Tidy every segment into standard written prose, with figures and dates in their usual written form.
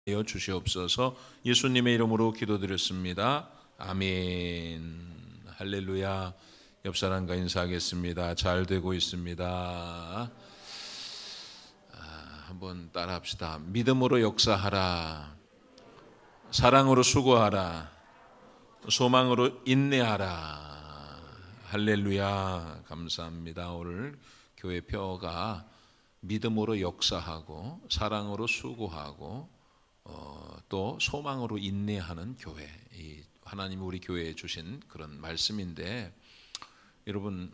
주시옵소서. 예수님의 이름으로 기도드렸습니다. 아멘. 할렐루야. 옆 사람과 인사하겠습니다. 잘 되고 있습니다. 한번 따라합시다. 믿음으로 역사하라. 사랑으로 수고하라. 소망으로 인내하라. 할렐루야. 감사합니다. 오늘 교회 표어가 믿음으로 역사하고 사랑으로 수고하고 또 소망으로 인내하는 교회, 하나님이 우리 교회에 주신 그런 말씀인데, 여러분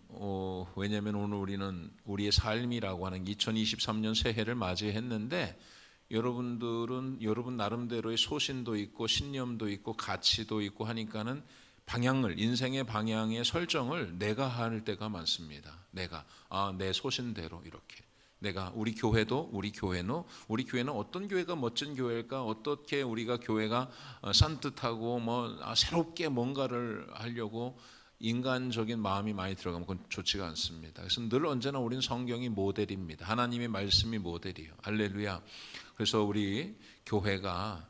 왜냐하면 오늘 우리는 우리의 삶이라고 하는 2023년 새해를 맞이했는데, 여러분들은 여러분 나름대로의 소신도 있고 신념도 있고 가치도 있고 하니까는 방향을, 인생의 방향의 설정을 내가 할 때가 많습니다. 내가 내 소신대로 이렇게, 내가 우리 교회는 어떤 교회가 멋진 교회일까, 어떻게 우리가 교회가 산뜻하고 새롭게 뭔가를 하려고 인간적인 마음이 많이 들어가면 그건 좋지가 않습니다. 그래서 늘 언제나 우리는 성경이 모델입니다. 하나님의 말씀이 모델이에요. 할렐루야. 그래서 우리 교회가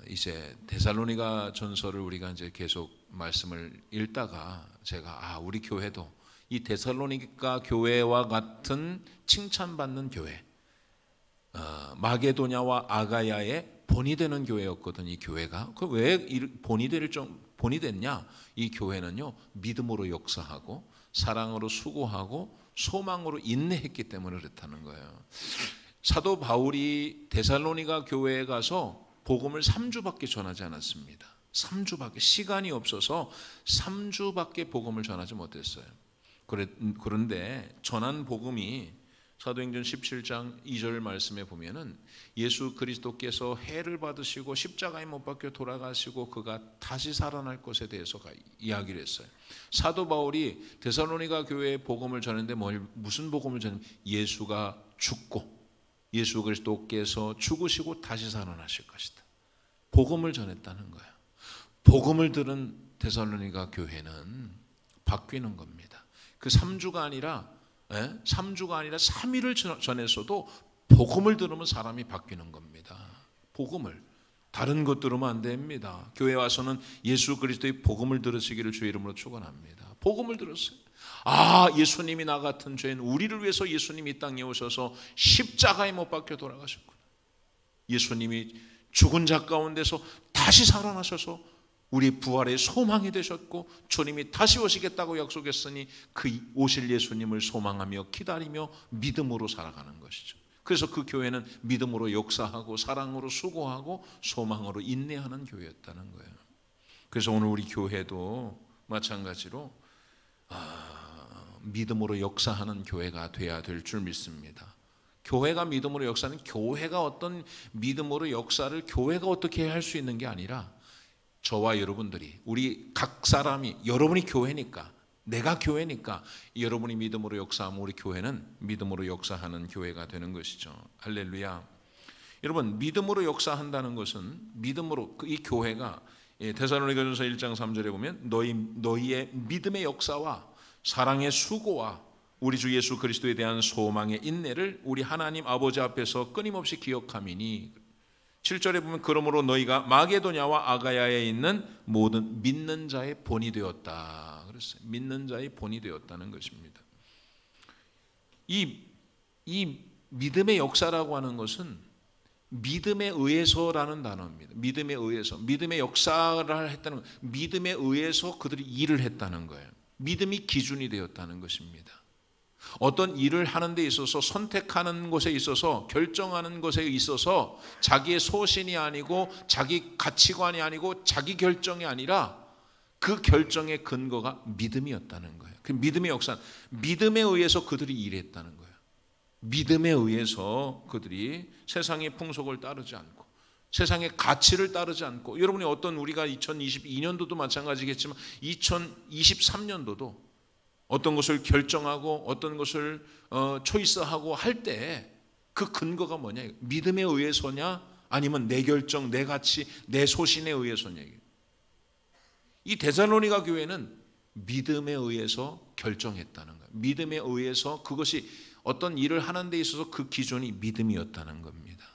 이제 데살로니가 전서를 우리가 이제 계속 말씀을 읽다가 제가 우리 교회도 이 데살로니가 교회와 같은 칭찬받는 교회, 마게도냐와 아가야의 본이 되는 교회였거든. 이 교회가 왜 본이 됐냐? 이 교회는요, 믿음으로 역사하고 사랑으로 수고하고 소망으로 인내했기 때문에 그렇다는 거예요. 사도 바울이 데살로니가 교회에 가서 복음을 3주밖에 전하지 않았습니다. 3주밖에, 시간이 없어서 3주밖에 복음을 전하지 못했어요. 그런데 전한 복음이 사도행전 17장 2절 말씀에 보면은 예수 그리스도께서 해를 받으시고 십자가에 못 박혀 돌아가시고 그가 다시 살아날 것에 대해서 이야기를 했어요. 사도 바울이 데살로니가 교회에 복음을 전했는데 무슨 복음을 전했냐면 예수가 죽고 예수 그리스도께서 죽으시고 다시 살아나실 것이다. 복음을 전했다는 거예요. 복음을 들은 데살로니가 교회는 바뀌는 겁니다. 그 3주가 아니라 3일을 전했어도 복음을 들으면 사람이 바뀌는 겁니다. 복음을, 다른 것 들으면 안 됩니다. 교회 와서는 예수 그리스도의 복음을 들으시기를 주의 이름으로 축원합니다. 복음을 들었어요. 예수님이 나 같은 죄인, 우리를 위해서 예수님이 이 땅에 오셔서 십자가에 못 박혀 돌아가셨구나. 예수님이 죽은 자 가운데서 다시 살아나셔서 우리 부활의 소망이 되셨고 주님이 다시 오시겠다고 약속했으니 그 오실 예수님을 소망하며 기다리며 믿음으로 살아가는 것이죠. 그래서 그 교회는 믿음으로 역사하고 사랑으로 수고하고 소망으로 인내하는 교회였다는 거예요. 그래서 오늘 우리 교회도 마찬가지로 믿음으로 역사하는 교회가 돼야 될 줄 믿습니다. 교회가 믿음으로 역사는 교회가 어떤 믿음으로 역사를 교회가 어떻게 할 수 있는 게 아니라 저와 여러분들이, 우리 각 사람이, 여러분이 교회니까, 내가 교회니까 여러분이 믿음으로 역사하면 우리 교회는 믿음으로 역사하는 교회가 되는 것이죠. 할렐루야. 여러분, 믿음으로 역사한다는 것은 믿음으로, 이 교회가 데살로니가전서 1장 3절에 보면 너희의 믿음의 역사와 사랑의 수고와 우리 주 예수 그리스도에 대한 소망의 인내를 우리 하나님 아버지 앞에서 끊임없이 기억함이니, 7절에 보면 그러므로 너희가 마게도냐와 아가야에 있는 모든 믿는 자의 본이 되었다 그랬어요. 믿는 자의 본이 되었다는 것입니다. 이 믿음의 역사라고 하는 것은 믿음에 의해서라는 단어입니다. 믿음에 의해서, 믿음의 역사를 했다는 것, 믿음에 의해서 그들이 일을 했다는 거예요. 믿음이 기준이 되었다는 것입니다. 어떤 일을 하는 데 있어서, 선택하는 것에 있어서, 결정하는 것에 있어서 자기의 소신이 아니고 자기 가치관이 아니고 자기 결정이 아니라 그 결정의 근거가 믿음이었다는 거예요. 그 믿음의 역사, 믿음에 의해서 그들이 일했다는 거예요. 믿음에 의해서 그들이 세상의 풍속을 따르지 않고 세상의 가치를 따르지 않고, 여러분이 어떤, 우리가 2022년도도 마찬가지겠지만 2023년도도 어떤 것을 결정하고 어떤 것을 초이스하고 할 때 그 근거가 뭐냐? 믿음에 의해서냐? 아니면 내 결정, 내 가치, 내 소신에 의해서냐? 이 데살로니가 교회는 믿음에 의해서 결정했다는 거예요. 믿음에 의해서 그것이 어떤 일을 하는 데 있어서 그 기준이 믿음이었다는 겁니다.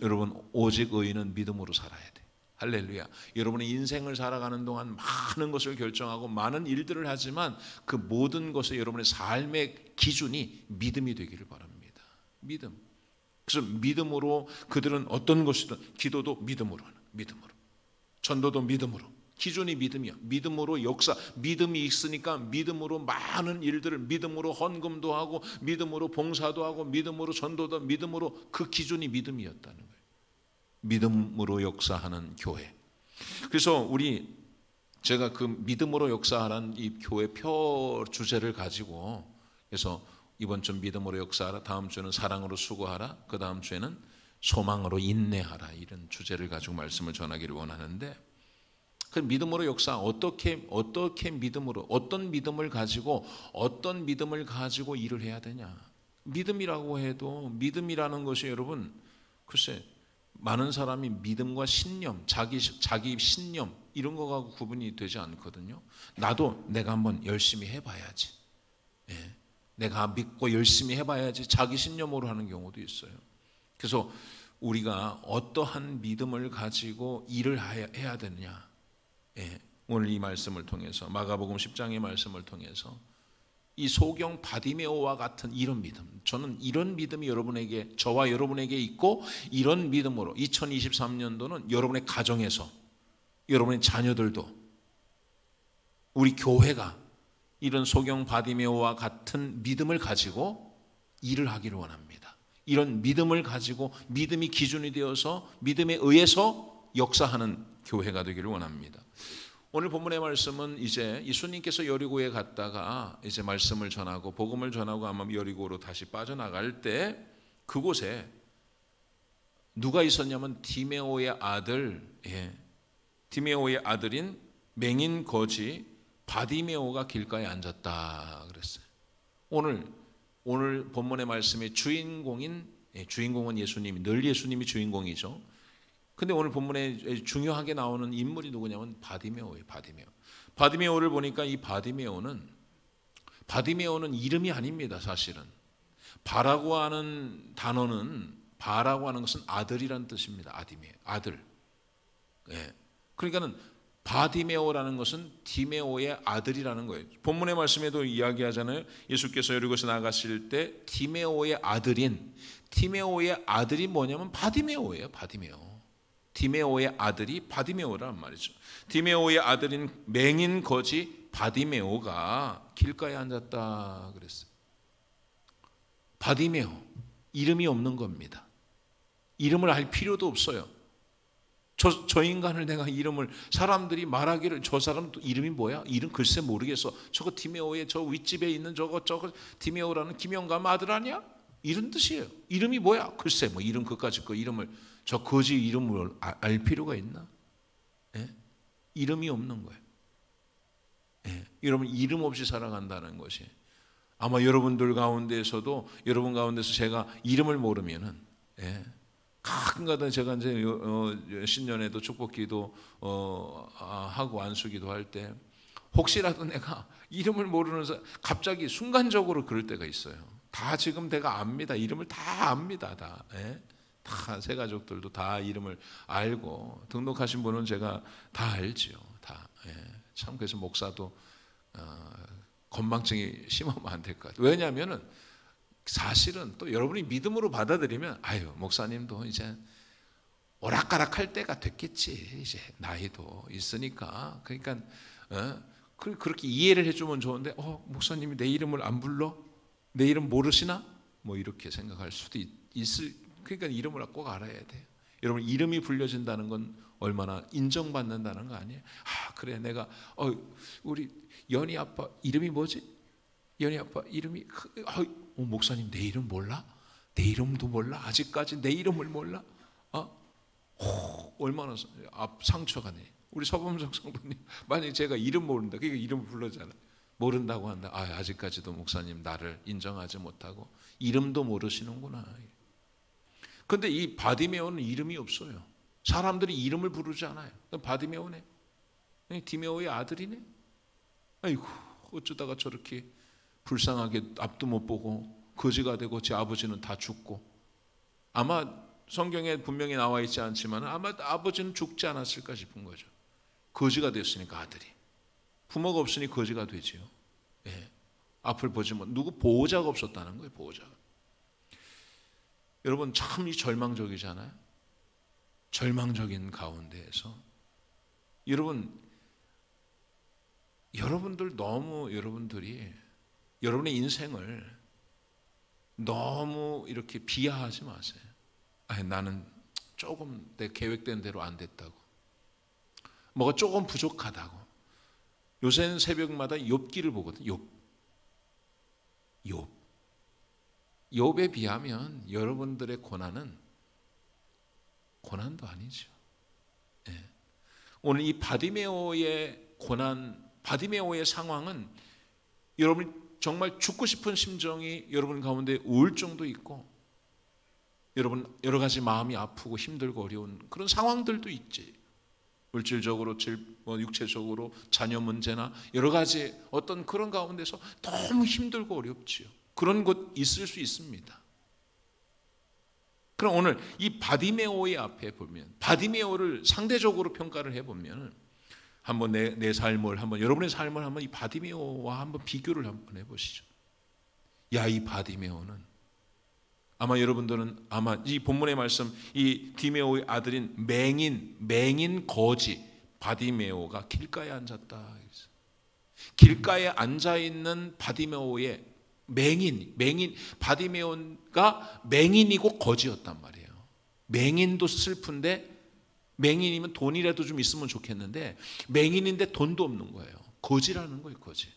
여러분, 오직 의인은 믿음으로 살아야 돼. 할렐루야. 여러분의 인생을 살아가는 동안 많은 것을 결정하고 많은 일들을 하지만 그 모든 것에 여러분의 삶의 기준이 믿음이 되기를 바랍니다. 믿음. 그래서 믿음으로 그들은 어떤 것이든, 기도도 믿음으로 하는, 믿음으로, 전도도 믿음으로, 기준이 믿음이야. 믿음으로 역사, 믿음이 있으니까 믿음으로 많은 일들을, 믿음으로 헌금도 하고, 믿음으로 봉사도 하고, 믿음으로 전도도, 믿음으로, 그 기준이 믿음이었다는 거예요. 믿음으로 역사하는 교회. 그래서 제가 그 믿음으로 역사하는 이 교회 표 주제를 가지고, 그래서 이번 주 믿음으로 역사하라, 다음 주는 사랑으로 수고하라, 그 다음 주에는 소망으로 인내하라, 이런 주제를 가지고 말씀을 전하기를 원하는데, 그 믿음으로 역사, 어떻게 믿음으로, 어떤 믿음을 가지고 일을 해야 되냐. 믿음이라고 해도, 믿음이라는 것이 여러분, 글쎄 많은 사람이 믿음과 신념, 자기 신념 이런 거하고 구분이 되지 않거든요. 나도 내가 한번 열심히 해봐야지, 내가 믿고 열심히 해봐야지, 자기 신념으로 하는 경우도 있어요. 그래서 우리가 어떠한 믿음을 가지고 일을 해야 되느냐, 오늘 이 말씀을 통해서, 마가복음 10장의 말씀을 통해서 이 소경 바디메오와 같은 이런 믿음, 저는 이런 믿음이 저와 여러분에게 있고, 이런 믿음으로 2023년도는 여러분의 가정에서, 여러분의 자녀들도, 우리 교회가 이런 소경 바디메오와 같은 믿음을 가지고 일을 하기를 원합니다. 이런 믿음을 가지고 믿음이 기준이 되어서 믿음에 의해서 역사하는 교회가 되기를 원합니다. 오늘 본문의 말씀은 이제 예수님께서 여리고에 갔다가 이제 말씀을 전하고 복음을 전하고 아마 여리고로 다시 빠져나갈 때 그곳에 누가 있었냐면 디메오의 아들인 맹인 거지 바디메오가 길가에 앉았다 그랬어요. 오늘 본문의 말씀의 주인공은 예수님이, 늘 예수님이 주인공이죠. 근데 오늘 본문에 중요하게 나오는 인물이 누구냐면 바디메오예요. 바디메오를 보니까 이 바디메오는 이름이 아닙니다. 사실은 바라고 하는 것은 아들이라는 뜻입니다. 아들. 그러니까는 바디메오라는 것은 디메오의 아들이라는 거예요. 본문의 말씀에도 이야기하잖아요. 예수께서 여리고에서 나가실 때 디메오의 아들이 뭐냐면 바디메오예요. 디메오의 아들이 바디메오란 말이죠. 디메오의 아들인 맹인 거지 바디메오가 길가에 앉았다 그랬어요. 바디메오, 이름이 없는 겁니다. 이름을 알 필요도 없어요. 저 인간을 내가 이름을, 사람들이 말하기를 저 사람 이름이 뭐야? 이름 글쎄 모르겠어. 저거 디메오의 저 윗집에 있는 저거 디메오라는 김영감 아들 아니야? 이런 뜻이에요. 이름이 뭐야? 글쎄 뭐 이름 그까짓 거 이름을, 저 거지 이름을 알 필요가 있나? 이름이 없는 거예요. 여러분, 이름 없이 살아간다는 것이, 아마 여러분 가운데서 제가 이름을 모르면은, 가끔가다 제가 이제 신년에도 축복기도 하고 안수기도 할 때 혹시라도 내가 이름을 모르는 사람, 갑자기 순간적으로 그럴 때가 있어요. 다 지금 내가 압니다. 이름을 다 압니다. 다 새 가족들도 다 이름을 알고, 등록하신 분은 제가 다 알지요. 다. 참 그래서 목사도 건망증이 심하면 안 될 것 같아요. 왜냐하면은 사실은 또 여러분이 믿음으로 받아들이면, 목사님도 이제 오락가락할 때가 됐겠지. 이제 나이도 있으니까. 그러니까 그렇게 이해를 해주면 좋은데, 목사님이 내 이름을 안 불러? 내 이름 모르시나? 뭐 이렇게 생각할 수도 있을. 그러니까 이름을 꼭 알아야 돼요. 여러분, 이름이 불려진다는 건 얼마나 인정받는다는 거 아니에요? 그래, 내가 우리 연희 아빠 이름이 뭐지? 연희 아빠 이름이 목사님 내 이름 몰라? 내 이름도 몰라? 아직까지 내 이름을 몰라? 얼마나 상처가 내. 우리 서범석 성도님, 만약에 제가 이름 모른다, 그러니까 이름을 불러잖아. 모른다고 한다. 아직까지도 목사님 나를 인정하지 못하고 이름도 모르시는구나. 근데 이 바디메오는 이름이 없어요. 사람들이 이름을 부르지 않아요. 바디메오네, 디메오의 아들이네. 아이고, 어쩌다가 저렇게 불쌍하게 앞도 못 보고 거지가 되고 제 아버지는 다 죽고, 아마 성경에 분명히 나와 있지 않지만 아마 아버지는 죽지 않았을까 싶은 거죠. 거지가 됐으니까 아들이. 부모가 없으니 거지가 되지요. 예. 앞을 보지 못, 누구 보호자가 없었다는 거예요. 보호자가. 여러분 참 이 절망적이잖아요. 절망적인 가운데에서 여러분들 너무 여러분들이 여러분의 인생을 너무 이렇게 비하하지 마세요. 아니, 나는 조금 내 계획된 대로 안 됐다고, 뭐가 조금 부족하다고. 요새는 새벽마다 욥기를 보거든요. 욥에 비하면 여러분들의 고난도 아니죠. 예. 오늘 이 바디메오의 고난, 바디메오의 상황은 여러분 정말 죽고 싶은 심정이 여러분 가운데 우울증도 있고, 여러분 여러 가지 마음이 아프고 힘들고 어려운 그런 상황들도 있지. 물질적으로, 육체적으로, 자녀 문제나 여러 가지 어떤 그런 가운데서 너무 힘들고 어렵지요. 그런 곳 있을 수 있습니다. 그럼 오늘 이 바디메오의 앞에 보면, 바디메오를 상대적으로 평가를 해보면, 한번 내 삶을, 한번 여러분의 삶을 한번 이 바디메오와 한번 비교를 한번 해보시죠. 야, 이 바디메오는 아마 여러분들은 아마 이 본문의 말씀, 이 디메오의 아들인 맹인 거지 바디메오가 길가에 앉았다. 길가에 앉아 있는 바디메오의 맹인 바디메오가 맹인이고 거지였단 말이에요. 맹인도 슬픈데, 맹인이면 돈이라도 좀 있으면 좋겠는데 맹인인데 돈도 없는 거예요. 거지라는 거예요, 거지.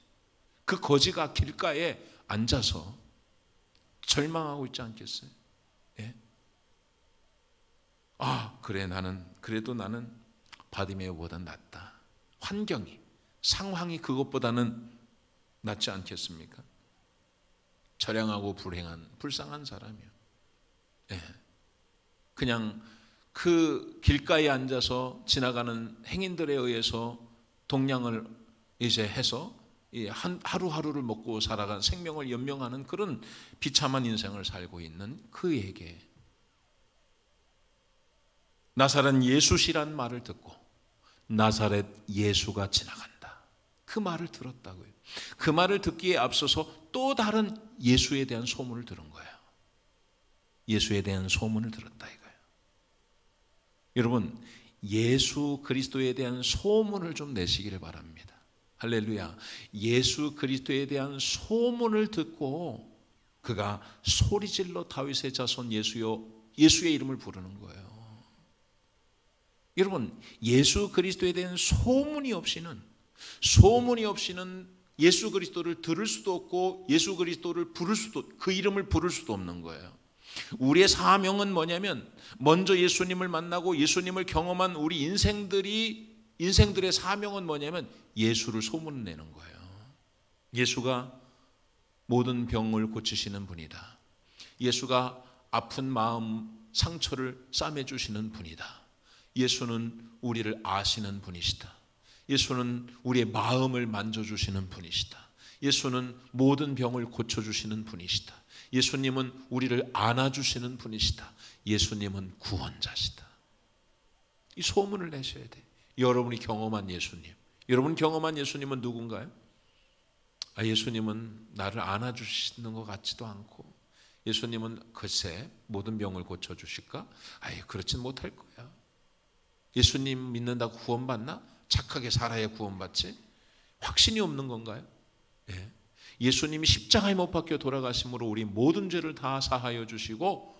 그 거지가 길가에 앉아서 절망하고 있지 않겠어요? 예? 그래도 나는 바디메오보다 낫다. 환경이, 상황이 그것보다는 낫지 않겠습니까? 처량하고 불쌍한 사람이요. 예. 그냥 그 길가에 앉아서 지나가는 행인들에 의해서 동량을 이제 해서 하루하루를 먹고 살아간, 생명을 연명하는 그런 비참한 인생을 살고 있는 그에게 나사렛 예수시란 말을 듣고 나사렛 예수가 지나간다, 그 말을 들었다고요. 그 말을 듣기에 앞서서 또 다른 예수에 대한 소문을 들은 거예요. 예수에 대한 소문을 들었다 이거예요. 여러분, 예수 그리스도에 대한 소문을 좀 내시기를 바랍니다. 할렐루야. 예수 그리스도에 대한 소문을 듣고 그가 소리질러 다윗의 자손 예수여, 예수의 이름을 부르는 거예요. 여러분, 예수 그리스도에 대한 소문이 없이는 예수 그리스도를 들을 수도 없고 예수 그리스도를 그 이름을 부를 수도 없는 거예요. 우리의 사명은 뭐냐면, 먼저 예수님을 만나고 예수님을 경험한 우리 인생들의 사명은 뭐냐면 예수를 소문내는 거예요. 예수가 모든 병을 고치시는 분이다. 예수가 아픈 마음 상처를 싸매주시는 분이다. 예수는 우리를 아시는 분이시다. 예수는 우리의 마음을 만져주시는 분이시다. 예수는 모든 병을 고쳐주시는 분이시다. 예수님은 우리를 안아주시는 분이시다. 예수님은 구원자시다. 이 소문을 내셔야 돼. 여러분이 경험한 예수님. 여러분 경험한 예수님은 누군가요? 예수님은 나를 안아주시는 것 같지도 않고, 예수님은 글쎄 모든 병을 고쳐주실까? 그렇진 못할 거야. 예수님 믿는다고 구원받나? 착하게 살아야 구원받지? 확신이 없는 건가요? 예. 예수님이 십자가에 못 박혀 돌아가심으로 우리 모든 죄를 다 사하여 주시고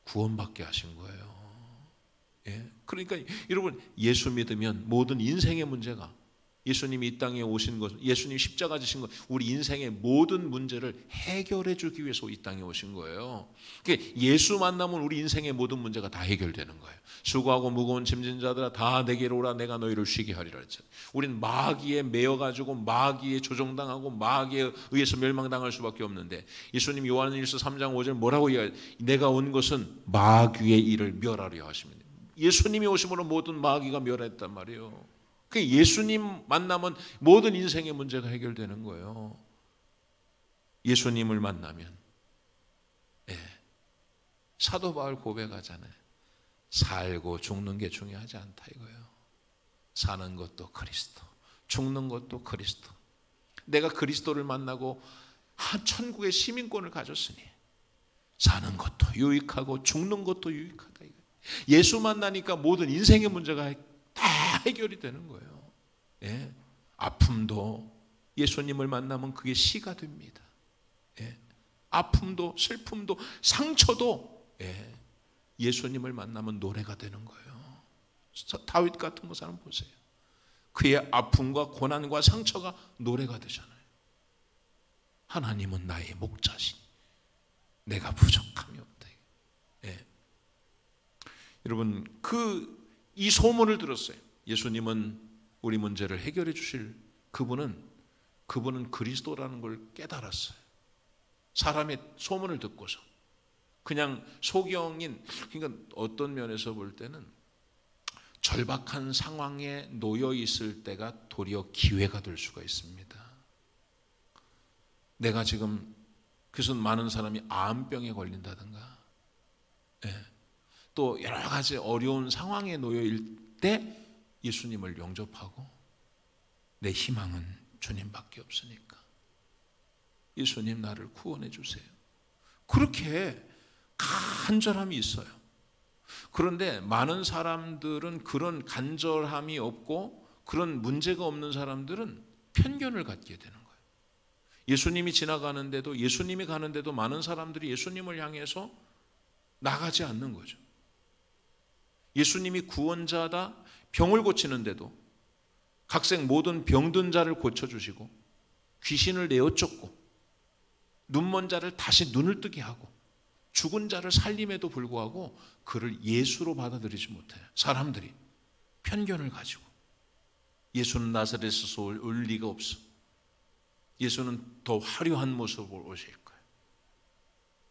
구원받게 하신 거예요. 예. 그러니까 여러분, 예수 믿으면 모든 인생의 문제가, 예수님이 이 땅에 오신 것, 예수님 십자가 지신 것, 우리 인생의 모든 문제를 해결해 주기 위해서 이 땅에 오신 거예요. 그러니까 예수 만나면 우리 인생의 모든 문제가 다 해결되는 거예요. 수고하고 무거운 짐진 자들아 다 내게로 오라, 내가 너희를 쉬게 하리라 했잖아요. 우리는 마귀에 매여가지고 마귀에 조종당하고 마귀에 의해서 멸망당할 수밖에 없는데, 예수님 요한일서 3장 5절 뭐라고 이야기해요? 내가 온 것은 마귀의 일을 멸하려 하십니다. 예수님이 오심으로 모든 마귀가 멸했단 말이에요. 예수님 만나면 모든 인생의 문제가 해결되는 거예요. 예수님을 만나면. 사도 바울 고백하잖아요. 살고 죽는 게 중요하지 않다 이거예요. 사는 것도 그리스도, 죽는 것도 그리스도. 내가 그리스도를 만나고 천국의 시민권을 가졌으니 사는 것도 유익하고 죽는 것도 유익하다 이거예요. 예수 만나니까 모든 인생의 문제가 다 해결이 되는 거예요. 예. 아픔도 예수님을 만나면 그게 시가 됩니다. 예. 아픔도 슬픔도 상처도 예수님을 만나면 노래가 되는 거예요. 다윗 같은 거 사람 보세요. 그의 아픔과 고난과 상처가 노래가 되잖아요. 하나님은 나의 목자시니 내가 부족함이 없다. 예. 여러분 이 소문을 들었어요. 예수님은 우리 문제를 해결해 주실 그분은 그리스도라는 걸 깨달았어요. 사람의 소문을 듣고서 그냥 소경인, 그러니까 어떤 면에서 볼 때는 절박한 상황에 놓여 있을 때가 도리어 기회가 될 수가 있습니다. 내가 지금 그래서 많은 사람이 암병에 걸린다든가 또 여러 가지 어려운 상황에 놓여 있을 때 예수님을 영접하고 내 희망은 주님밖에 없으니까 예수님 나를 구원해 주세요. 그렇게 간절함이 있어요. 그런데 많은 사람들은 그런 간절함이 없고 그런 문제가 없는 사람들은 편견을 갖게 되는 거예요. 예수님이 지나가는데도 예수님이 가는데도 많은 사람들이 예수님을 향해서 나가지 않는 거죠. 예수님이 구원자다, 병을 고치는데도 각색 모든 병든 자를 고쳐주시고 귀신을 내어 쫓고 눈먼 자를 다시 눈을 뜨게 하고 죽은 자를 살림에도 불구하고 그를 예수로 받아들이지 못해요. 사람들이 편견을 가지고 예수는 나사렛에서 올 리가 없어. 예수는 더 화려한 모습으로 오실 거예요.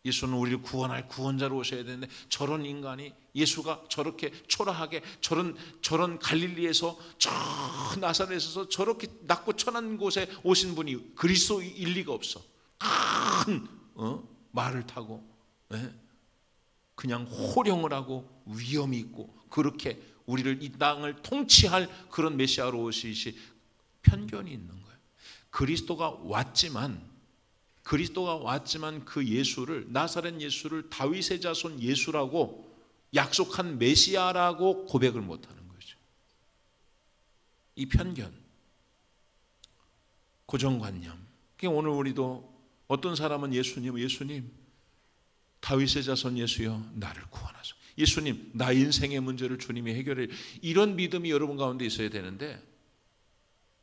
예수는 우리를 구원할 구원자로 오셔야 되는데 저런 인간이 예수가 저렇게 초라하게 저런 갈릴리에서 저 나사렛에서 저렇게 낮고 천한 곳에 오신 분이 그리스도일 리가 없어. 큰 말을 타고 그냥 호령을 하고 위엄이 있고 그렇게 우리를 이 땅을 통치할 그런 메시아로 오시시 편견이 있는 거예요. 그리스도가 왔지만 그 예수를 나사렛 예수를 다윗의 자손 예수라고 약속한 메시아라고 고백을 못하는 거죠. 이 편견, 고정관념. 오늘 우리도 어떤 사람은 예수님 다윗의 자손 예수여 나를 구원하소서. 예수님 나 인생의 문제를 주님이 해결해. 이런 믿음이 여러분 가운데 있어야 되는데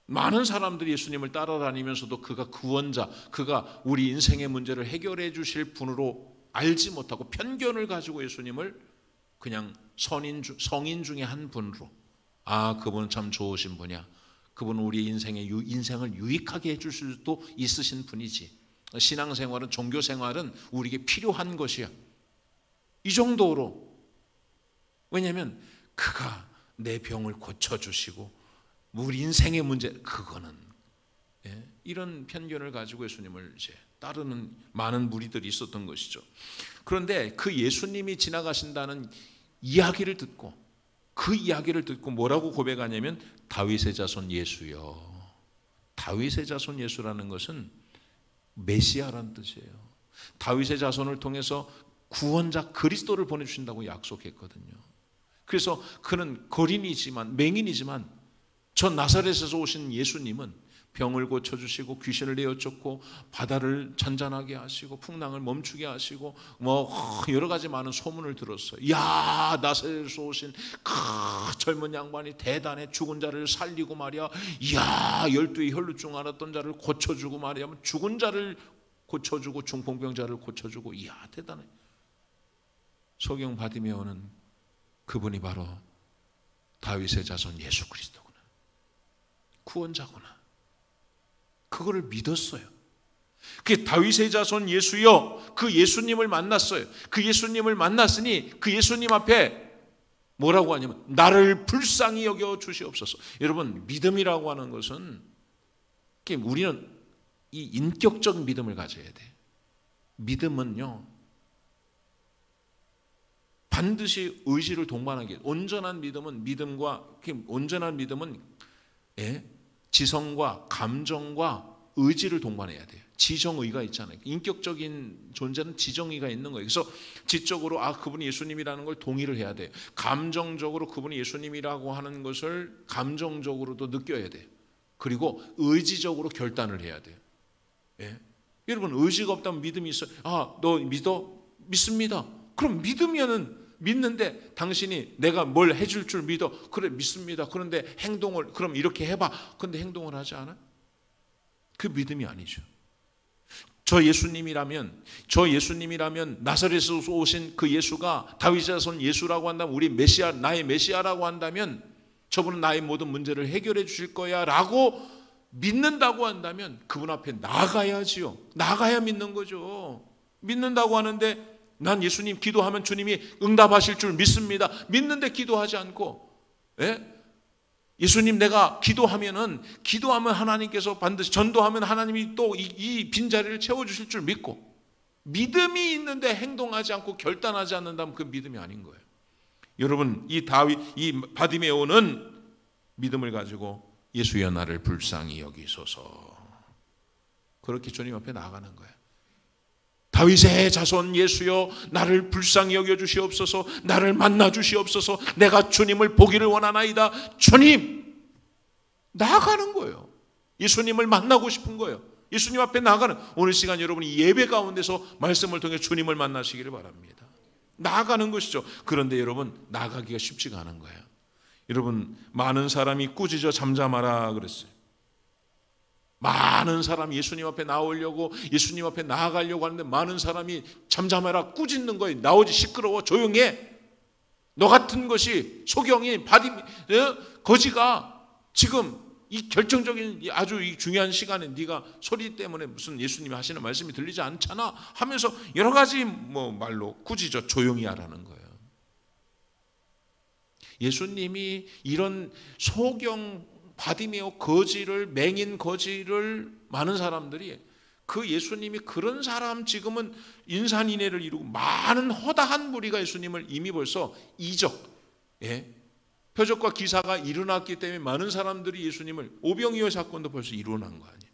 많은 사람들이 예수님을 따라다니면서도 그가 구원자, 그가 우리 인생의 문제를 해결해 주실 분으로 알지 못하고 편견을 가지고 예수님을 그냥 성인 중에 한 분으로 그분은 참 좋으신 분이야. 그분은 우리 인생을 유익하게 해줄 수도 있으신 분이지. 신앙생활은 종교생활은 우리에게 필요한 것이야. 이 정도로. 왜냐하면 그가 내 병을 고쳐주시고 우리 인생의 문제 그거는 이런 편견을 가지고 예수님을 이제 따르는 많은 무리들이 있었던 것이죠. 그런데 그 예수님이 지나가신다는 이야기를 듣고 그 이야기를 듣고 뭐라고 고백하냐면 다윗의 자손 예수여. 다윗의 자손 예수라는 것은 메시아라는 뜻이에요. 다윗의 자손을 통해서 구원자 그리스도를 보내주신다고 약속했거든요. 그래서 그는 거린이지만 맹인이지만 저 나사렛에서 오신 예수님은 병을 고쳐주시고 귀신을 내어쫓고 바다를 잔잔하게 하시고 풍랑을 멈추게 하시고 여러 가지 많은 소문을 들었어요. 야 나사렛에서 오신 젊은 양반이 대단해. 죽은 자를 살리고 말이야. 야 12의 혈루증 앓았던 자를 고쳐주고 말이야. 죽은 자를 고쳐주고 중풍병자를 고쳐주고 이야 대단해. 소경 바디메오는 그분이 바로 다윗의 자손 예수 그리스도구나. 구원자구나. 그거를 믿었어요. 그 다윗의 자손 예수여, 그 예수님을 만났어요. 그 예수님을 만났으니 그 예수님 앞에 뭐라고 하냐면 나를 불쌍히 여겨 주시옵소서. 여러분 믿음이라고 하는 것은 우리는 이 인격적 믿음을 가져야 돼. 믿음은요 반드시 의지를 동반하게. 온전한 믿음은 지성과 감정과 의지를 동반해야 돼요. 지정의가 있잖아요. 인격적인 존재는 지정의가 있는 거예요. 그래서 지적으로 그분이 예수님이라는 걸 동의를 해야 돼요. 감정적으로 그분이 예수님이라고 하는 것을 감정적으로도 느껴야 돼요. 그리고 의지적으로 결단을 해야 돼요. 예? 여러분, 의지가 없다면 믿음이 있어요. 너 믿어? 믿습니다. 그럼 믿으면은 믿는데 당신이 내가 뭘 해줄 줄 믿어. 그래, 믿습니다. 그런데 행동을 그럼 이렇게 해봐. 근데 행동을 하지 않아? 그 믿음이 아니죠. 저 예수님이라면 나사렛에서 오신 그 예수가 다윗의 자손 예수라고 한다면, 우리 메시아, 나의 메시아라고 한다면 저분은 나의 모든 문제를 해결해 주실 거야 라고 믿는다고 한다면 그분 앞에 나가야지요. 나가야 믿는 거죠. 믿는다고 하는데 난 예수님 기도하면 주님이 응답하실 줄 믿습니다. 믿는데 기도하지 않고, 예수님 내가 기도하면 하나님께서 반드시, 전도하면 하나님이 또 이 빈자리를 채워주실 줄 믿고, 믿음이 있는데 행동하지 않고 결단하지 않는다면 그 믿음이 아닌 거예요. 여러분, 이 바디메오는 믿음을 가지고 예수여 나를 불쌍히 여기소서, 그렇게 주님 앞에 나아가는 거예요. 다윗의 자손 예수여 나를 불쌍히 여겨 주시옵소서, 나를 만나 주시옵소서, 내가 주님을 보기를 원하나이다. 주님, 나아가는 거예요. 예수님을 만나고 싶은 거예요. 예수님 앞에 나아가는, 오늘 시간 여러분이 예배 가운데서 말씀을 통해 주님을 만나시기를 바랍니다. 나아가는 것이죠. 그런데 여러분, 나아가기가 쉽지가 않은 거예요. 여러분, 많은 사람이 꾸짖어 잠잠하라 그랬어요. 많은 사람이 예수님 앞에 나오려고, 예수님 앞에 나아가려고 하는데 많은 사람이 잠잠해라 꾸짖는 거예요. 나오지, 시끄러워, 조용해. 너 같은 것이, 소경이, 거지가 지금 이 결정적인 아주 이 중요한 시간에 네가 소리 때문에 무슨 예수님이 하시는 말씀이 들리지 않잖아 하면서 여러 가지 말로 꾸짖어 조용히 하라는 거예요. 예수님이 이런 소경, 바디메오 거지를, 맹인 거지를, 많은 사람들이 그 예수님이 그런 사람, 지금은 인산인해를 이루고 많은 허다한 무리가 예수님을 이미 벌써 표적과 기사가 일어났기 때문에 많은 사람들이 예수님을, 오병이어 사건도 벌써 일어난 거 아니에요.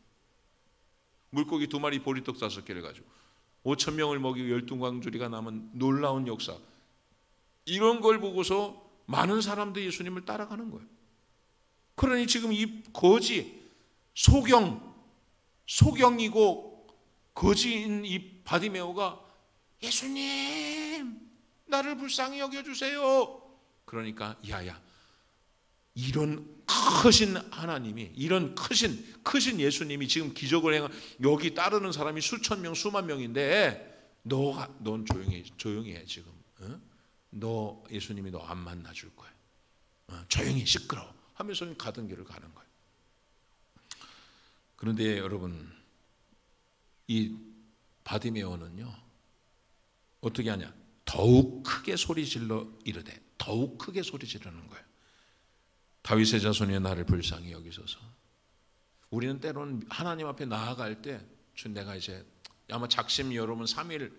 물고기 2마리 보리떡 5개를 가지고 5,000명을 먹이고 12광주리가 남은 놀라운 역사, 이런 걸 보고서 많은 사람들이 예수님을 따라가는 거예요. 그러니 지금 이 거지, 소경이고 거지인 이 바디메오가 예수님 나를 불쌍히 여겨주세요. 그러니까 야야, 이런 크신 하나님이, 이런 크신 예수님이 지금 기적을 행한, 여기 따르는 사람이 수천 명 수만 명인데 넌 조용히 해 지금. 너 예수님이 너 안 만나줄 거야. 조용히 시끄러워 하면서 가던 길을 가는 거예요. 그런데 여러분, 이 바디메오는요 어떻게 하냐? 더욱 크게 소리 질러 이르되, 더욱 크게 소리 지르는 거예요. 다윗의 자손이여 나를 불쌍히 여기소서. 우리는 때로는 하나님 앞에 나아갈 때, 내가 이제 아마 작심 여러분 3일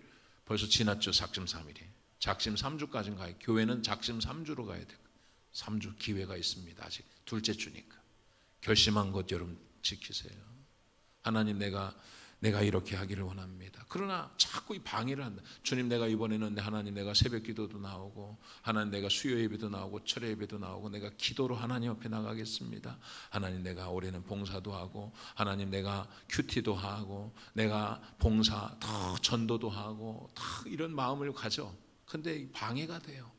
벌써 지났죠. 작심 3일이. 작심 3주까지는 가요. 교회는 작심 3주로 가야 돼요. 3주 기회가 있습니다. 아직 둘째 주니까. 결심한 것 여러분 지키세요. 하나님, 내가 이렇게 하기를 원합니다. 그러나 자꾸 이 방해를 한다. 주님, 내가 이번에는 하나님, 내가 새벽 기도도 나오고, 하나님 내가 수요 예배도 나오고, 철야 예배도 나오고, 내가 기도로 하나님 앞에 나가겠습니다. 하나님, 내가 올해는 봉사도 하고, 하나님 내가 큐티도 하고, 내가 봉사 더 전도도 하고, 다 이런 마음을 가져. 근데 방해가 돼요.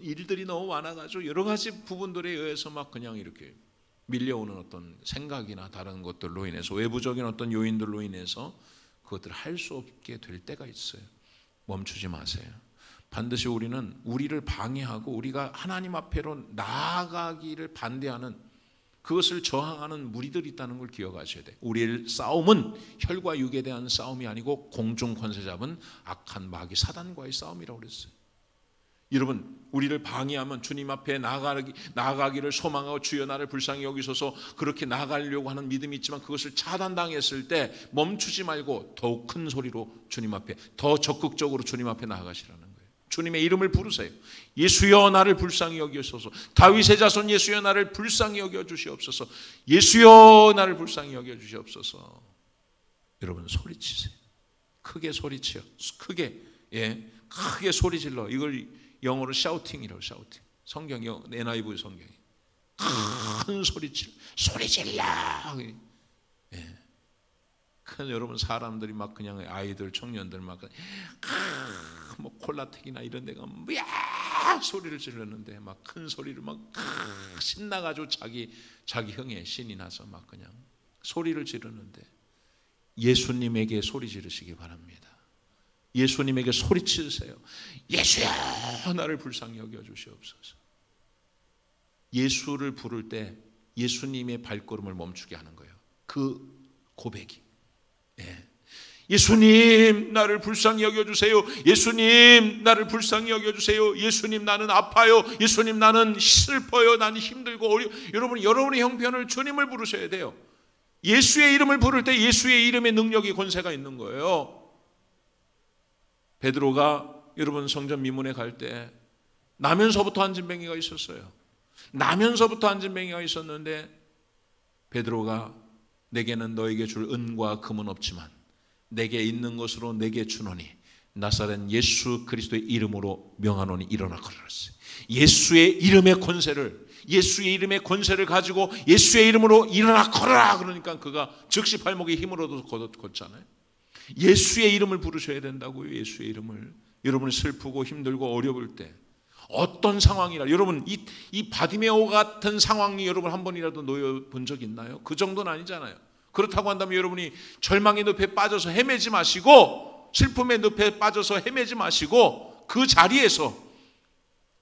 일들이 너무 많아가지고 여러 가지 부분들에 의해서 막 그냥 이렇게 밀려오는 어떤 생각이나 다른 것들로 인해서, 외부적인 어떤 요인들로 인해서 그것들을 할 수 없게 될 때가 있어요. 멈추지 마세요. 반드시 우리를 방해하고 우리가 하나님 앞에로 나아가기를 반대하는, 그것을 저항하는 무리들이 있다는 걸 기억하셔야 돼요. 우리의 싸움은 혈과 육에 대한 싸움이 아니고 공중 권세 잡은 악한 마귀 사단과의 싸움이라고 그랬어요. 여러분, 우리를 방해하면 주님 앞에 나아가기를 소망하고 주여 나를 불쌍히 여기소서 그렇게 나아가려고 하는 믿음이 있지만 그것을 차단당했을 때 멈추지 말고 더욱 큰 소리로 주님 앞에 더 적극적으로 주님 앞에 나아가시라는 거예요. 주님의 이름을 부르세요. 예수여 나를 불쌍히 여기소서. 다윗의 자손 예수여 나를 불쌍히 여겨 주시옵소서. 예수여 나를 불쌍히 여겨 주시옵소서. 여러분 소리치세요. 크게 소리치요. 크게 크게 소리 질러. 이걸 영어로 샤우팅이라고. 샤우팅. 성경이 NIV 성경이 큰 소리 질러. 큰 여러분 사람들이 막 그냥 아이들 청년들 막 뭐 콜라텍이나 이런 데가 야 소리를 지르는데 막 큰 소리를 막 신나가지고 자기 형에 신이 나서 막 그냥 소리를 지르는데 예수님에게 소리 지르시기 바랍니다. 예수님에게 소리치세요. 예수야 나를 불쌍히 여겨 주시옵소서. 예수를 부를 때 예수님의 발걸음을 멈추게 하는 거예요. 그 고백이. 예수님 나를 불쌍히 여겨주세요. 예수님 나를 불쌍히 여겨주세요. 예수님 나는 아파요. 예수님 나는 슬퍼요. 나는 힘들고 여러분 여러분의 형편을 주님을 부르셔야 돼요. 예수의 이름을 부를 때 예수의 이름의 능력이 권세가 있는 거예요. 베드로가 여러분 성전 미문에 갈 때 나면서부터 앉은뱅이가 있었어요. 나면서부터 앉은뱅이가 있었는데 베드로가 내게는 너에게 줄 은과 금은 없지만 내게 있는 것으로 내게 주노니 나사렛 예수 그리스도의 이름으로 명하노니 일어나 걸으랬어요. 예수의 이름의 권세를 가지고 예수의 이름으로 일어나 걸어라 그러니까 그가 즉시 발목에 힘을 얻어서 걷잖아요. 예수의 이름을 부르셔야 된다고요. 예수의 이름을. 여러분이 슬프고 힘들고 어려울 때 어떤 상황이라 여러분 이 바디메오 같은 상황이 여러분 한 번이라도 놓여 본 적 있나요? 그 정도는 아니잖아요. 그렇다고 한다면 여러분이 절망의 늪에 빠져서 헤매지 마시고 슬픔의 늪에 빠져서 헤매지 마시고 그 자리에서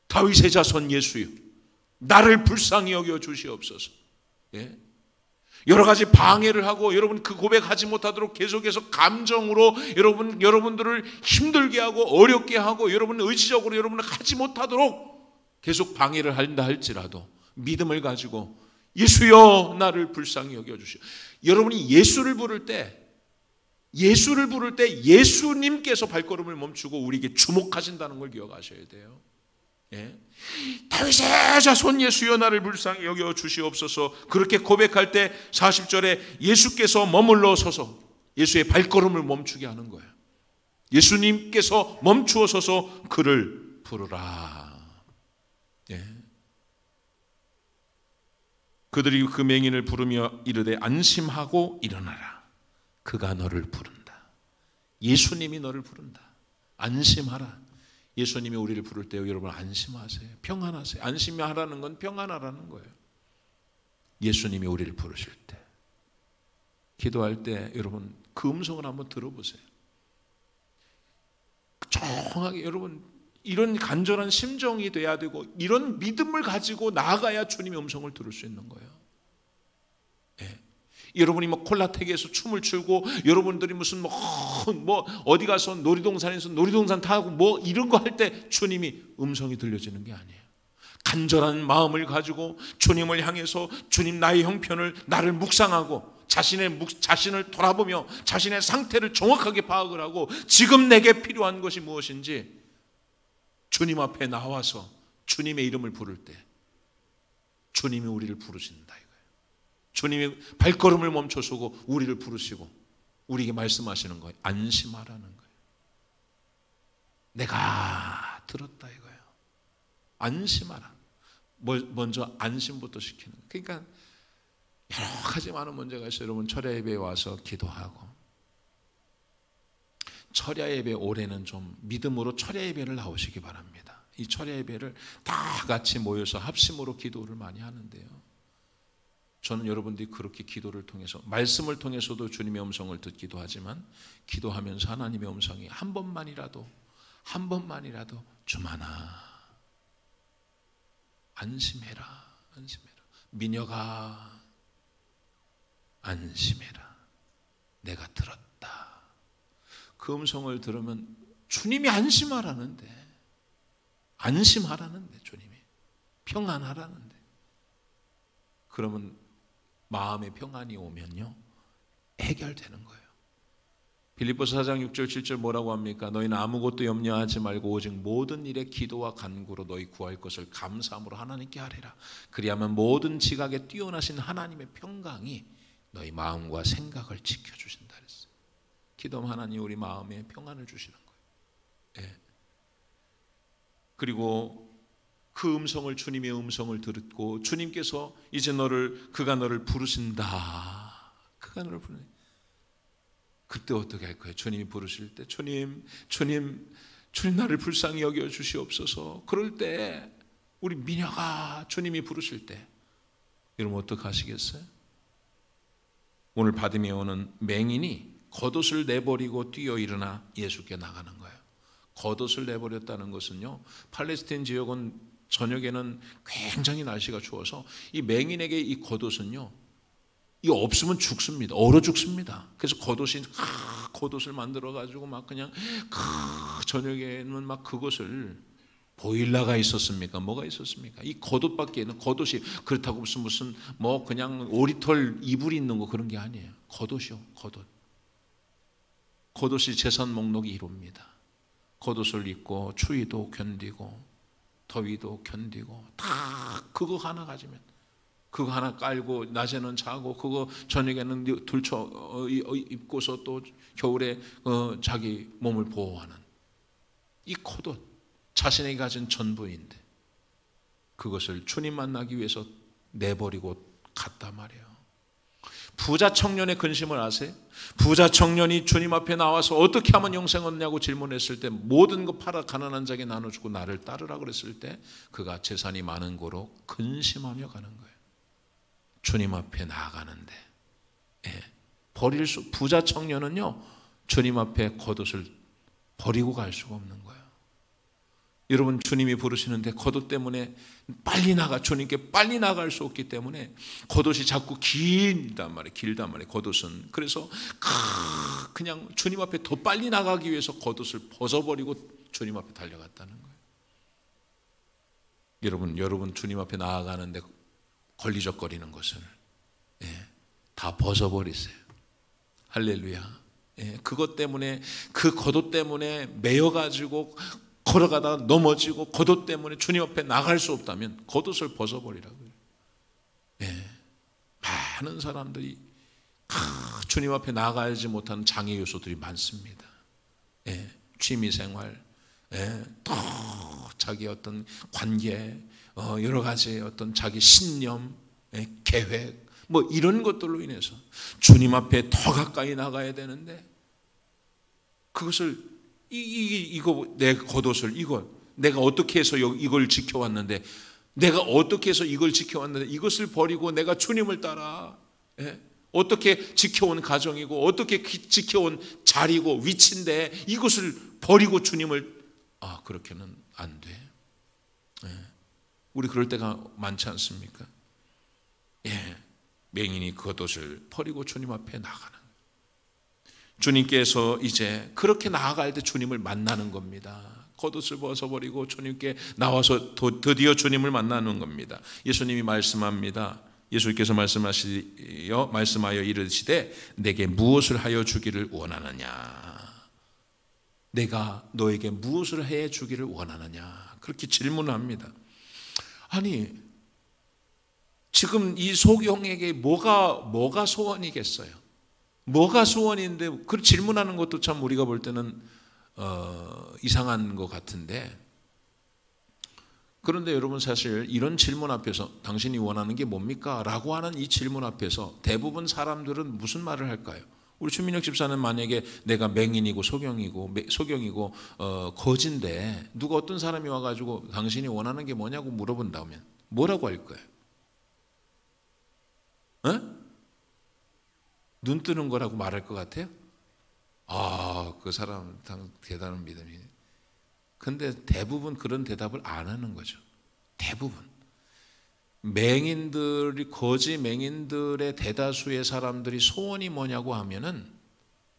다윗의 자손 예수여 나를 불쌍히 여겨 주시옵소서. 여러 가지 방해를 하고 여러분 그 고백하지 못하도록 계속해서 감정으로 여러분들을 힘들게 하고 어렵게 하고 여러분 의지적으로 여러분을 하지 못하도록 계속 방해를 한다 할지라도 믿음을 가지고 예수여 나를 불쌍히 여겨주시오. 여러분이 예수를 부를 때 예수님께서 발걸음을 멈추고 우리에게 주목하신다는 걸 기억하셔야 돼요. 다윗의 자손 예수여 나를 불쌍히 여겨 주시옵소서. 그렇게 고백할 때 40절에 예수께서 머물러 서서 예수의 발걸음을 멈추게 하는 거예요. 예수님께서 멈추어 서서 그를 부르라. 그들이 그 맹인을 부르며 이르되 안심하고 일어나라. 그가 너를 부른다. 예수님이 너를 부른다. 안심하라. 예수님이 우리를 부를 때 여러분 안심하세요. 평안하세요. 안심하라는 건 평안하라는 거예요. 예수님이 우리를 부르실 때 기도할 때 여러분 그 음성을 한번 들어보세요. 정확하게 여러분 이런 간절한 심정이 돼야 되고 이런 믿음을 가지고 나아가야 주님의 음성을 들을 수 있는 거예요. 여러분이 뭐 콜라텍에서 춤을 추고 여러분들이 무슨 뭐 어디 가서 놀이동산에서 놀이동산 타고 뭐 이런 거 할 때 주님이 음성이 들려지는 게 아니에요. 간절한 마음을 가지고 주님을 향해서 주님 나의 형편을 나를 묵상하고 자신을 돌아보며 자신의 상태를 정확하게 파악을 하고 지금 내게 필요한 것이 무엇인지 주님 앞에 나와서 주님의 이름을 부를 때 주님이 우리를 부르신다 이거예요. 주님이 발걸음을 멈춰서고 우리를 부르시고 우리에게 말씀하시는 거예요. 안심하라는 거예요. 내가 들었다 이거예요. 안심하라. 먼저 안심부터 시키는 거예요. 그러니까 여러 가지 많은 문제가 있어요. 여러분 철야 예배에 와서 기도하고 철야 예배 올해는 좀 믿음으로 철야 예배를 나오시기 바랍니다. 이 철야 예배를 다 같이 모여서 합심으로 기도를 많이 하는데요. 저는 여러분들이 그렇게 기도를 통해서 말씀을 통해서도 주님의 음성을 듣기도 하지만 기도하면서 하나님의 음성이 한 번만이라도 주마나 안심해라. 미녀가 안심해라. 내가 들었다. 그 음성을 들으면 주님이 안심하라는데 안심하라는데, 주님이 평안하라는데. 그러면 마음의 평안이 오면요, 해결되는 거예요. 빌립보서 4장 6절 7절 뭐라고 합니까? 너희는 아무것도 염려하지 말고 오직 모든 일에 기도와 간구로 너희 구할 것을 감사함으로 하나님께 하리라. 그리하면 모든 지각에 뛰어나신 하나님의 평강이 너희 마음과 생각을 지켜주신다 그랬어요. 기도하면 하나님 우리 마음에 평안을 주시는 거예요. 예. 그리고 그 음성을, 주님의 음성을 듣고 주님께서 이제 그가 너를 부르신다. 그가 너를 부르네. 그때 어떻게 할 거예요? 주님이 부르실 때 주님 나를 불쌍히 여겨 주시옵소서. 그럴 때 우리 미녀가 주님이 부르실 때 여러분 어떻게 하시겠어요? 오늘 바디메오는 맹인이 겉옷을 내버리고 뛰어 일어나 예수께 나가는 거예요. 겉옷을 내버렸다는 것은요, 팔레스타인 지역은 저녁에는 굉장히 날씨가 추워서 이 맹인에게 이 겉옷은요, 이거 없으면 죽습니다. 얼어 죽습니다. 그래서 겉옷을 만들어 가지고 막 그냥 저녁에는 막 그것을, 보일러가 있었습니까? 뭐가 있었습니까? 이 겉옷밖에는, 겉옷이 그렇다고 무슨 뭐 그냥 오리털 이불이 있는 거 그런 게 아니에요. 겉옷이요, 겉옷. 겉옷이 재산 목록이 이룹니다. 겉옷을 입고 추위도 견디고 더위도 견디고 다 그거 하나 가지면, 그거 하나 깔고 낮에는 자고 그거 저녁에는 들쳐 입고서 또 겨울에 자기 몸을 보호하는 이 겉옷, 자신에게 가진 전부인데 그것을 주님 만나기 위해서 내버리고 갔단 말이에요. 부자 청년의 근심을 아세요? 부자 청년이 주님 앞에 나와서 어떻게 하면 영생 얻냐고 질문했을 때, 모든 거 팔아 가난한 자에게 나눠주고 나를 따르라 그랬을 때 그가 재산이 많은 고로 근심하며 가는 거예요. 주님 앞에 나아가는데, 부자 청년은요, 주님 앞에 겉옷을 버리고 갈 수가 없는 거예요. 여러분, 주님이 부르시는데 겉옷 때문에 주님께 빨리 나갈 수 없기 때문에 겉옷이 자꾸 길단 말이에요. 겉옷은. 그래서 그냥 주님 앞에 더 빨리 나가기 위해서 겉옷을 벗어버리고 주님 앞에 달려갔다는 거예요. 여러분 주님 앞에 나아가는데 걸리적거리는 것을 다 벗어버리세요. 할렐루야. 그것 때문에, 그 겉옷 때문에 매여가지고 걸어가다가 넘어지고 겉옷 때문에 주님 앞에 나갈 수 없다면 겉옷을 벗어버리라고요. 많은 사람들이 주님 앞에 나가지 못하는 장애 요소들이 많습니다. 취미생활, 또 자기 어떤 관계, 여러 가지 어떤 자기 신념, 계획, 뭐 이런 것들로 인해서 주님 앞에 더 가까이 나가야 되는데, 그것을 이거 내 겉옷을, 내가 어떻게 해서 이걸 지켜왔는데, 이것을 버리고 내가 주님을 따라 어떻게 지켜온 가정이고 어떻게 지켜온 자리고 위치인데 이것을 버리고 주님을, 그렇게는 안 돼. 우리 그럴 때가 많지 않습니까? 맹인이 겉옷을 버리고 주님 앞에 나가는, 주님께서 이제 그렇게 나아갈 때 주님을 만나는 겁니다. 겉옷을 벗어버리고 주님께 나와서 드디어 주님을 만나는 겁니다. 예수님이 말씀합니다. 예수께서 말씀하여 이르시되 내게 무엇을 하여 주기를 원하느냐? 내가 너에게 무엇을 해 주기를 원하느냐? 그렇게 질문합니다. 아니, 지금 이 소경에게 뭐가 소원이겠어요? 뭐가 소원인데 그 질문하는 것도 참 우리가 볼 때는 이상한 것 같은데, 그런데 여러분, 사실 이런 질문 앞에서 당신이 원하는 게 뭡니까? 라고 하는 이 질문 앞에서 대부분 사람들은 무슨 말을 할까요? 우리 추민혁 집사는 만약에 내가 맹인이고 소경이고 거지인데 누가 어떤 사람이 와가지고 당신이 원하는 게 뭐냐고 물어본다면 뭐라고 할 거예요? 눈 뜨는 거라고 말할 것 같아요? 그 사람은 대단한 믿음이. 근데 대부분 그런 대답을 안 하는 거죠. 대부분. 거지 맹인들의 대다수의 사람들이 소원이 뭐냐고 하면은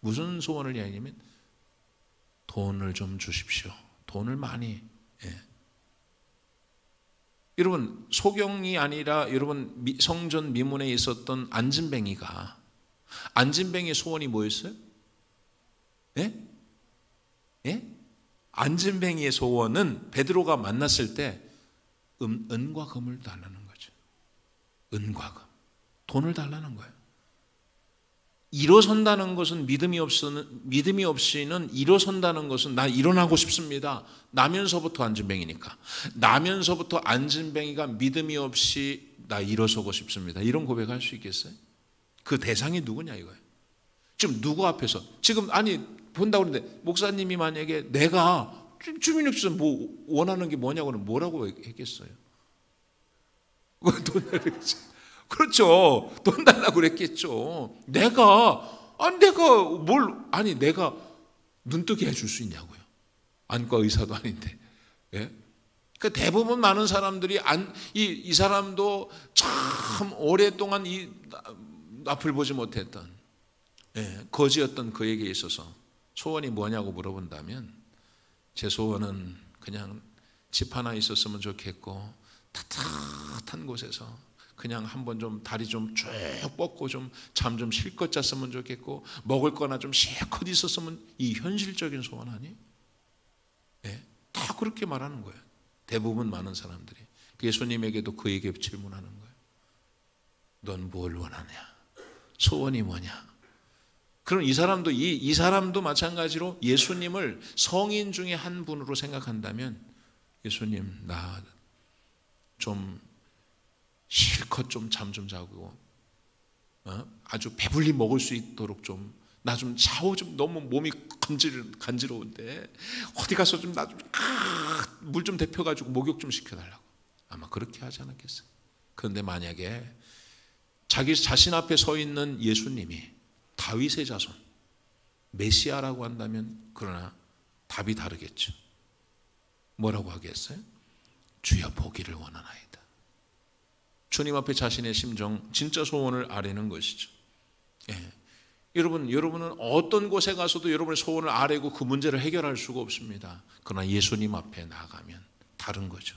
무슨 소원을 이야기하냐면 돈을 좀 주십시오. 돈을 많이. 여러분 소경이 아니라 여러분 성전 미문에 있었던 안진뱅이가 안진뱅이의 소원이 뭐였어요? 예? 예? 안진뱅이의 소원은 베드로가 만났을 때 은과 금을 달라는 거죠. 은과 금. 돈을 달라는 거예요. 일어선다는 것은 믿음이 없이는 일어선다는 것은 나 일어나고 싶습니다. 나면서부터 안진뱅이니까. 나면서부터 안진뱅이가 믿음이 없이 나 일어서고 싶습니다. 이런 고백할 수 있겠어요? 그 대상이 누구냐 이거예요. 지금 누구 앞에서 지금 아니 본다고 그러는데 목사님이 만약에 내가 주민등록증에서 뭐 원하는 게 뭐냐고는 뭐라고 했겠어요? 돈 달라고 그렇죠. 돈 달라고 그랬겠죠. 내가 눈뜨게 해줄 수 있냐고요. 안과 의사도 아닌데. 예? 그 대부분 많은 사람들이 이 사람도 참 오랫동안 이 앞을 보지 못했던 거지였던 그에게 있어서 소원이 뭐냐고 물어본다면 제 소원은 그냥 집 하나 있었으면 좋겠고 따뜻한 곳에서 그냥 한번 좀 다리 좀 쭉 뻗고 좀 잠 좀 실컷 잤으면 좋겠고 먹을 거나 좀 실컷 있었으면 이 현실적인 소원 아니에요? 네, 다 그렇게 말하는 거예요. 대부분 많은 사람들이. 예수님에게도 그에게 질문하는 거예요. 넌 뭘 원하냐? 소원이 뭐냐? 그럼 이 사람도 마찬가지로 예수님을 성인 중에 한 분으로 생각한다면 예수님 나 좀 실컷 좀 잠 좀 자고 아주 배불리 먹을 수 있도록 좀 나 좀 샤워 좀 너무 몸이 간지러운데 어디 가서 좀 나 좀 물 좀 데펴가지고 목욕 좀 시켜달라고 아마 그렇게 하지 않았겠어요. 그런데 만약에 자기 자신 앞에 서 있는 예수님이 다윗의 자손 메시아라고 한다면 그러나 답이 다르겠죠. 뭐라고 하겠어요? 주여 보기를 원하나이다. 주님 앞에 자신의 심정 진짜 소원을 아뢰는 것이죠. 예. 여러분은 어떤 곳에 가서도 여러분의 소원을 아뢰고 그 문제를 해결할 수가 없습니다. 그러나 예수님 앞에 나가면 다른 거죠.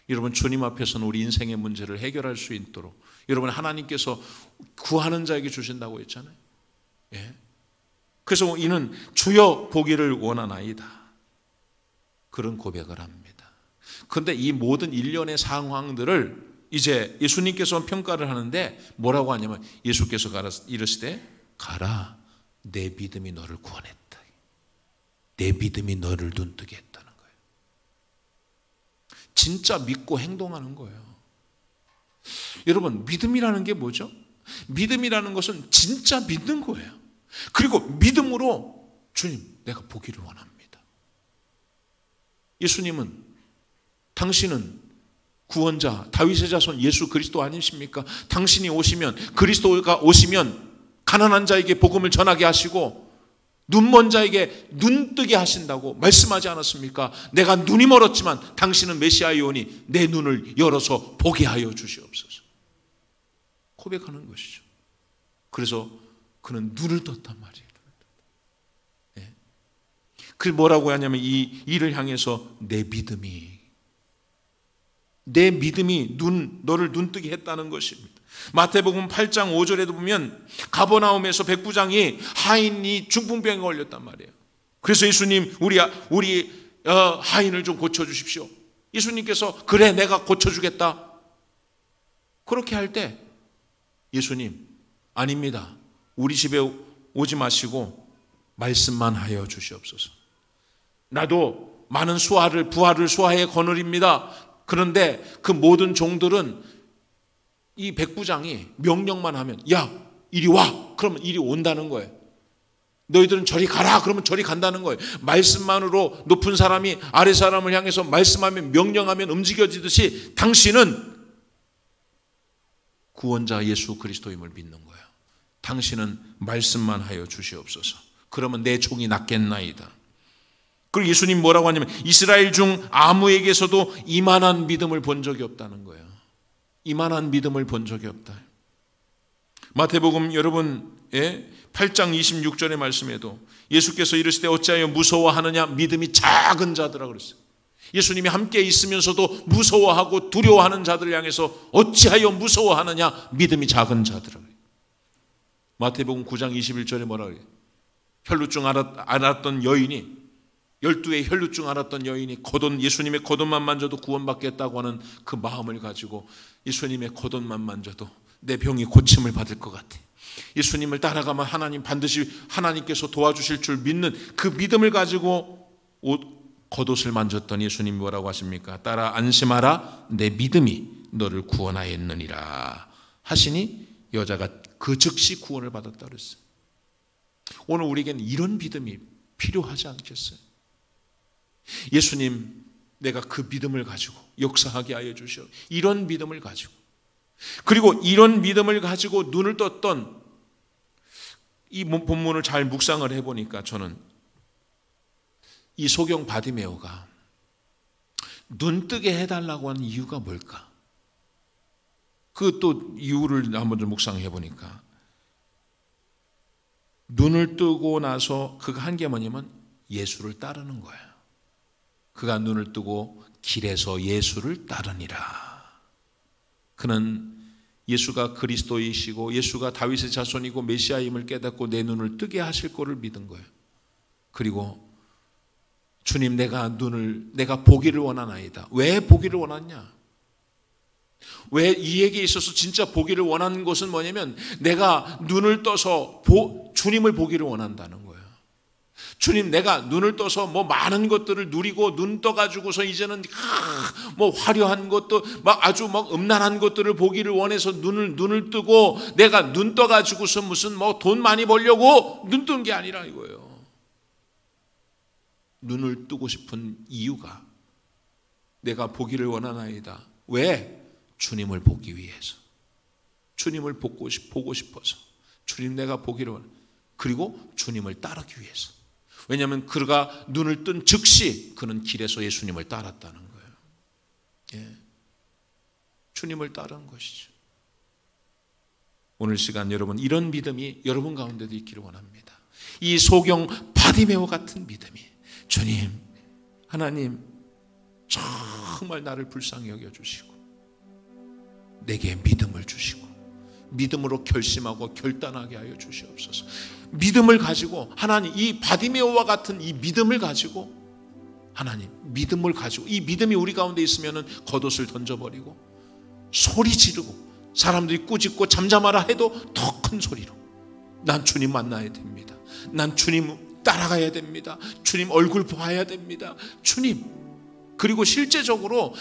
여러분 주님 앞에서는 우리 인생의 문제를 해결할 수 있도록 여러분 하나님께서 구하는 자에게 주신다고 했잖아요. 예. 그래서 이는 주여 보기를 원하나이다. 그런 고백을 합니다. 그런데 이 모든 일련의 상황들을 이제 예수님께서 평가를 하는데 뭐라고 하냐면 예수께서 이르시되 가라 내 믿음이 너를 구원했다. 내 믿음이 너를 눈뜨게 했다는 거예요. 진짜 믿고 행동하는 거예요. 여러분 믿음이라는 게 뭐죠? 믿음이라는 것은 진짜 믿는 거예요. 그리고 믿음으로 주님 내가 보기를 원합니다. 예수님은 당신은 구원자 다윗의 자손 예수 그리스도 아니십니까? 당신이 오시면 그리스도가 오시면 가난한 자에게 복음을 전하게 하시고 눈먼 자에게 눈뜨게 하신다고 말씀하지 않았습니까? 내가 눈이 멀었지만 당신은 메시아의 오니 내 눈을 열어서 보게 하여 주시옵소서. 고백하는 것이죠. 그래서 그는 눈을 떴단 말이에요. 네. 그 뭐라고 하냐면 이 일을 향해서 내 믿음이 너를 눈뜨게 했다는 것입니다. 마태복음 8장 5절에도 보면 가버나움에서 백부장이 하인이 중풍병에 걸렸단 말이에요. 그래서 예수님 우리 하인을 좀 고쳐주십시오. 예수님께서 그래 내가 고쳐주겠다. 그렇게 할 때 예수님 아닙니다. 우리 집에 오지 마시고 말씀만 하여 주시옵소서. 나도 많은 부하를 수하에 거느립니다. 그런데 그 모든 종들은 이 백부장이 명령만 하면 야 이리 와 그러면 이리 온다는 거예요. 너희들은 저리 가라 그러면 저리 간다는 거예요. 말씀만으로 높은 사람이 아래 사람을 향해서 말씀하면 명령하면 움직여지듯이 당신은 구원자 예수 그리스도임을 믿는 거예요. 당신은 말씀만 하여 주시옵소서. 그러면 내 종이 낫겠나이다. 그리고 예수님 뭐라고 하냐면 이스라엘 중 아무에게서도 이만한 믿음을 본 적이 없다는 거예요. 이만한 믿음을 본 적이 없다. 마태복음 여러분의 8장 26절의 말씀에도 예수께서 이르시되 어찌하여 무서워하느냐 믿음이 작은 자들아 그랬어요. 예수님이 함께 있으면서도 무서워하고 두려워하는 자들을 향해서 어찌하여 무서워하느냐, 믿음이 작은 자들을. 마태복음 9장 21절에 뭐라 그래요? 혈루증 앓았던 여인이, 12의 혈루증 앓았던 여인이 예수님의 겉옷만 만져도 구원받겠다고 하는 그 마음을 가지고 예수님의 겉옷만 만져도 내 병이 고침을 받을 것 같아. 예수님을 따라가면 반드시 하나님께서 도와주실 줄 믿는 그 믿음을 가지고 겉옷을 만졌더니 예수님이 뭐라고 하십니까? 따라 안심하라, 내 믿음이 너를 구원하였느니라 하시니 여자가 그 즉시 구원을 받았다 그랬어요. 오늘 우리에게는 이런 믿음이 필요하지 않겠어요? 예수님, 내가 그 믿음을 가지고 역사하게 하여 주시오. 이런 믿음을 가지고, 그리고 이런 믿음을 가지고 눈을 떴던 이 본문을 잘 묵상을 해보니까 저는 이 소경 바디메오가 눈 뜨게 해달라고 하는 이유가 뭘까? 그 또 이유를 한번 좀 묵상해 보니까 눈을 뜨고 나서 그가 한 게 뭐냐면 예수를 따르는 거예요. 그가 눈을 뜨고 길에서 예수를 따르니라. 그는 예수가 그리스도이시고 예수가 다윗의 자손이고 메시아임을 깨닫고 내 눈을 뜨게 하실 거를 믿은 거예요. 그리고 주님, 내가 보기를 원하나이다. 왜 보기를 원하냐? 왜 이에게 있어서 진짜 보기를 원하는 것은 뭐냐면 내가 눈을 떠서 주님을 보기를 원한다는 거예요. 주님, 내가 눈을 떠서 뭐 많은 것들을 누리고 눈 떠가지고서 이제는 뭐 화려한 것도 막 아주 막 음란한 것들을 보기를 원해서 눈을 뜨고 내가 눈 떠가지고서 무슨 뭐 돈 많이 벌려고 눈 뜬 게 아니라 이거예요. 눈을 뜨고 싶은 이유가 내가 보기를 원하나이다. 왜? 주님을 보기 위해서. 주님을 보고 싶어서. 주님, 내가 보기를 원해. 그리고 주님을 따르기 위해서. 왜냐하면 그가 눈을 뜬 즉시 그는 길에서 예수님을 따랐다는 거예요. 예. 주님을 따르는 것이죠. 오늘 시간 여러분, 이런 믿음이 여러분 가운데도 있기를 원합니다. 이 소경 바디메오 같은 믿음이, 주님, 하나님 정말 나를 불쌍히 여겨주시고 내게 믿음을 주시고 믿음으로 결심하고 결단하게 하여 주시옵소서. 믿음을 가지고 하나님, 이 바디메오와 같은 이 믿음을 가지고 하나님, 믿음을 가지고 이 믿음이 우리 가운데 있으면 겉옷을 던져버리고 소리 지르고 사람들이 꾸짖고 잠잠하라 해도 더 큰 소리로 난 주님 만나야 됩니다. 난 주님 따라가야 됩니다. 주님 얼굴 봐야 됩니다. 주님. 그리고 실제적으로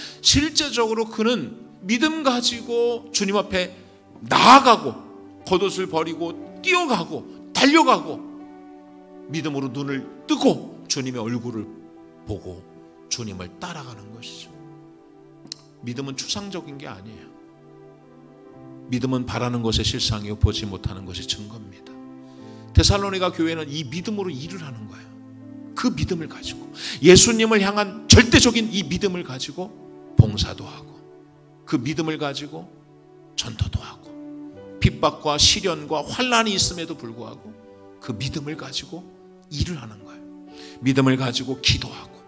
그는 믿음 가지고 주님 앞에 나아가고 겉옷을 버리고 뛰어가고 달려가고 믿음으로 눈을 뜨고 주님의 얼굴을 보고 주님을 따라가는 것이죠. 믿음은 추상적인 게 아니에요. 믿음은 바라는 것의 실상이요 보지 못하는 것이 증거입니다. 데살로니가 교회는 이 믿음으로 일을 하는 거예요. 그 믿음을 가지고 예수님을 향한 절대적인 이 믿음을 가지고 봉사도 하고 그 믿음을 가지고 전도도 하고 핍박과 시련과 환난이 있음에도 불구하고 그 믿음을 가지고 일을 하는 거예요. 믿음을 가지고 기도하고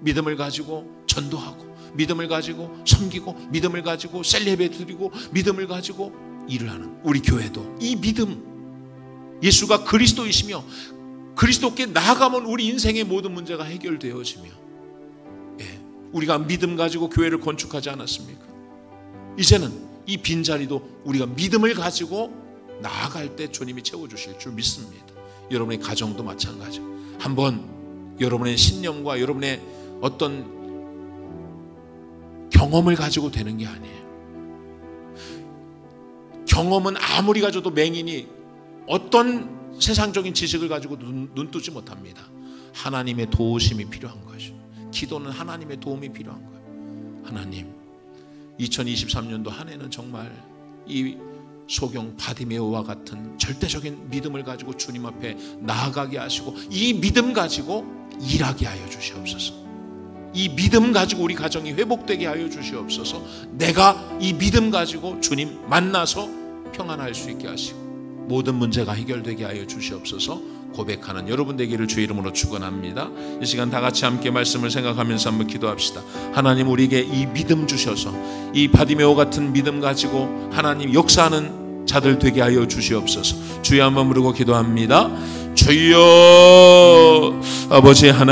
믿음을 가지고 전도하고 믿음을 가지고 섬기고 믿음을 가지고 셀레브레이트 드리고 믿음을 가지고 일을 하는 우리 교회도 이 믿음, 예수가 그리스도이시며 그리스도께 나아가면 우리 인생의 모든 문제가 해결되어지며, 예, 우리가 믿음 가지고 교회를 건축하지 않았습니까? 이제는 이 빈자리도 우리가 믿음을 가지고 나아갈 때 주님이 채워주실 줄 믿습니다. 여러분의 가정도 마찬가지고 한번 여러분의 신념과 여러분의 어떤 경험을 가지고 되는 게 아니에요. 경험은 아무리 가져도 맹인이 어떤 세상적인 지식을 가지고 눈 뜨지 못합니다. 하나님의 도우심이 필요한 것이죠. 기도는 하나님의 도움이 필요한 거예요. 하나님, 2023년도 한 해는 정말 이 소경 바디메오와 같은 절대적인 믿음을 가지고 주님 앞에 나아가게 하시고 이 믿음 가지고 일하게 하여 주시옵소서. 이 믿음 가지고 우리 가정이 회복되게 하여 주시옵소서. 내가 이 믿음 가지고 주님 만나서 평안할 수 있게 하시고 모든 문제가 해결되게 하여 주시옵소서. 고백하는 여러분 되기를 주의 이름으로 축원합니다. 이 시간 다 같이 함께 말씀을 생각하면서 한번 기도합시다. 하나님, 우리에게 이 믿음 주셔서 이 바디메오 같은 믿음 가지고 하나님 역사하는 자들 되게 하여 주시옵소서. 주여 한번 부르고 기도합니다. 주여. 아버지 하나님,